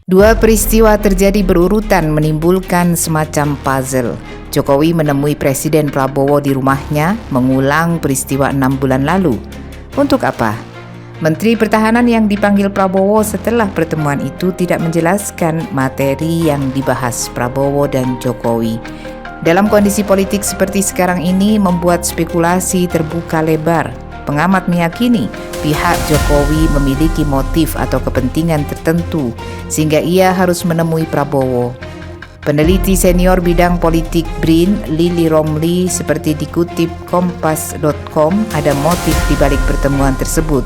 Dua peristiwa terjadi berurutan menimbulkan semacam puzzle. Jokowi menemui Presiden Prabowo di rumahnya, mengulang peristiwa 6 bulan lalu. Untuk apa? Menteri Pertahanan yang dipanggil Prabowo setelah pertemuan itu tidak menjelaskan materi yang dibahas Prabowo dan Jokowi. Dalam kondisi politik seperti sekarang ini membuat spekulasi terbuka lebar. Pengamat meyakini pihak Jokowi memiliki motif atau kepentingan tertentu sehingga ia harus menemui Prabowo. Peneliti senior bidang politik BRIN, Lili Romli, seperti dikutip kompas.com, ada motif di balik pertemuan tersebut.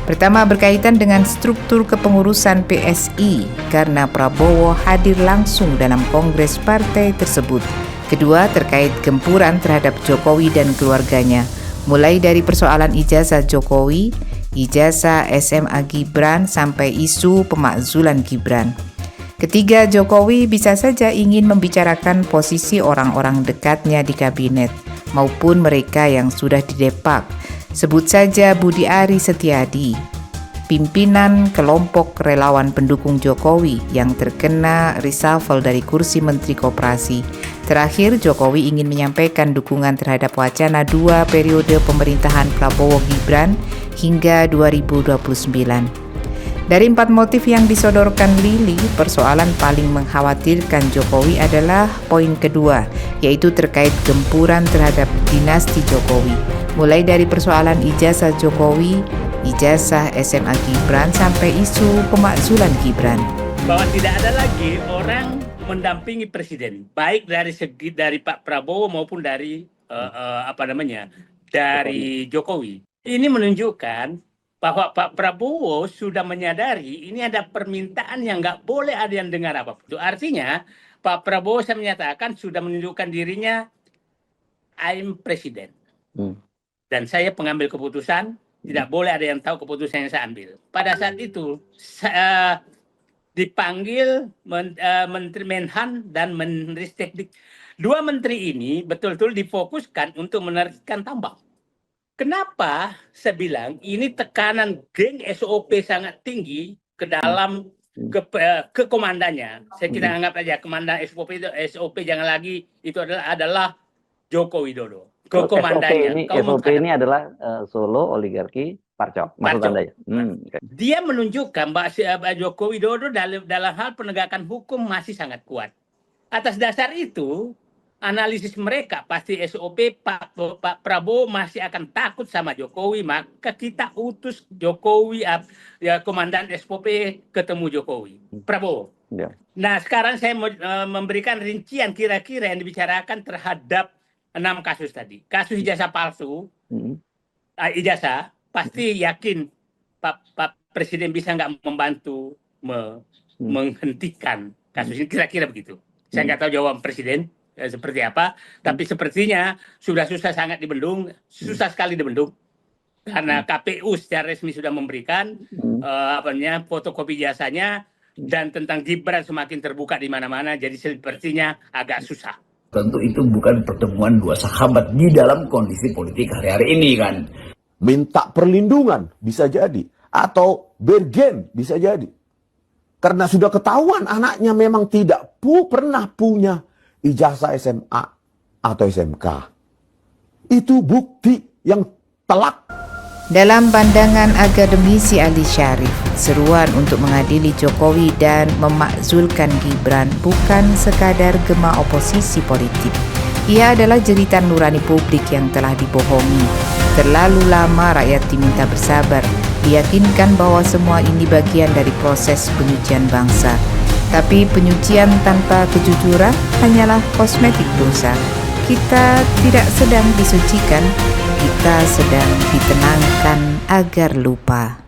Pertama, berkaitan dengan struktur kepengurusan PSI karena Prabowo hadir langsung dalam kongres partai tersebut. Kedua, terkait gempuran terhadap Jokowi dan keluarganya. Mulai dari persoalan ijazah Jokowi, ijazah SMA Gibran, sampai isu pemakzulan Gibran. Ketiga, Jokowi bisa saja ingin membicarakan posisi orang-orang dekatnya di kabinet, maupun mereka yang sudah didepak. Sebut saja Budi Ari Setiadi, pimpinan kelompok relawan pendukung Jokowi yang terkena reshuffle dari kursi Menteri Koperasi. Terakhir, Jokowi ingin menyampaikan dukungan terhadap wacana 2 periode pemerintahan Prabowo-Gibran hingga 2029. Dari 4 motif yang disodorkan Lili, persoalan paling mengkhawatirkan Jokowi adalah poin kedua, yaitu terkait gempuran terhadap dinasti Jokowi. Mulai dari persoalan ijazah Jokowi, ijazah SMA Gibran, sampai isu pemakzulan Gibran. Bahwa tidak ada lagi orang mendampingi presiden, baik dari Pak Prabowo maupun dari dari Jokowi. Ini menunjukkan bahwa Pak Prabowo sudah menyadari ini ada permintaan yang nggak boleh ada yang dengar apapun. Itu artinya Pak Prabowo saya menyatakan sudah menunjukkan dirinya, I'm presiden. Dan saya pengambil keputusan, tidak boleh ada yang tahu keputusan yang saya ambil. Pada saat itu, dipanggil Menteri Menhan dan Menristek. Dua menteri ini betul-betul difokuskan untuk menertibkan tambang. Kenapa saya bilang ini tekanan geng SOP sangat tinggi ke dalam ke komandannya. Saya kita anggap aja komandan SOP jangan lagi itu adalah Joko Widodo. Ke komandannya. SOP ini adalah Solo Oligarki Parcok. Maksud Anda ya? Dia menunjukkan bahwa Joko Widodo dalam hal penegakan hukum masih sangat kuat. Atas dasar itu, analisis mereka pasti SOP Pak Prabowo masih akan takut sama Jokowi, maka kita utus Jokowi, komandan SOP ketemu Jokowi, Prabowo. Ya. Nah, sekarang saya mau memberikan rincian kira-kira yang dibicarakan terhadap 6 kasus tadi. Kasus ijazah palsu, ijazah, pasti yakin Pak Presiden bisa nggak membantu menghentikan kasus ini, kira-kira begitu. Saya nggak tahu jawaban Presiden seperti apa, tapi sepertinya sudah sangat dibendung, susah sekali dibendung, karena KPU secara resmi sudah memberikan fotokopi jasanya, dan tentang Gibran semakin terbuka di mana-mana, jadi sepertinya agak susah. Tentu itu bukan pertemuan dua sahabat di dalam kondisi politik hari-hari ini kan. Minta perlindungan bisa jadi, atau bergen bisa jadi. Karena sudah ketahuan anaknya memang tidak pernah punya ijazah SMA atau SMK. Itu bukti yang telak. Dalam pandangan akademisi Ali Syarif, seruan untuk mengadili Jokowi dan memakzulkan Gibran bukan sekadar gema oposisi politik. Ia adalah jeritan nurani publik yang telah dibohongi. Terlalu lama rakyat diminta bersabar, diyakinkan bahwa semua ini bagian dari proses penyucian bangsa. Tapi penyucian tanpa kejujuran hanyalah kosmetik dosa. Kita tidak sedang disucikan, kita sedang ditenangkan agar lupa.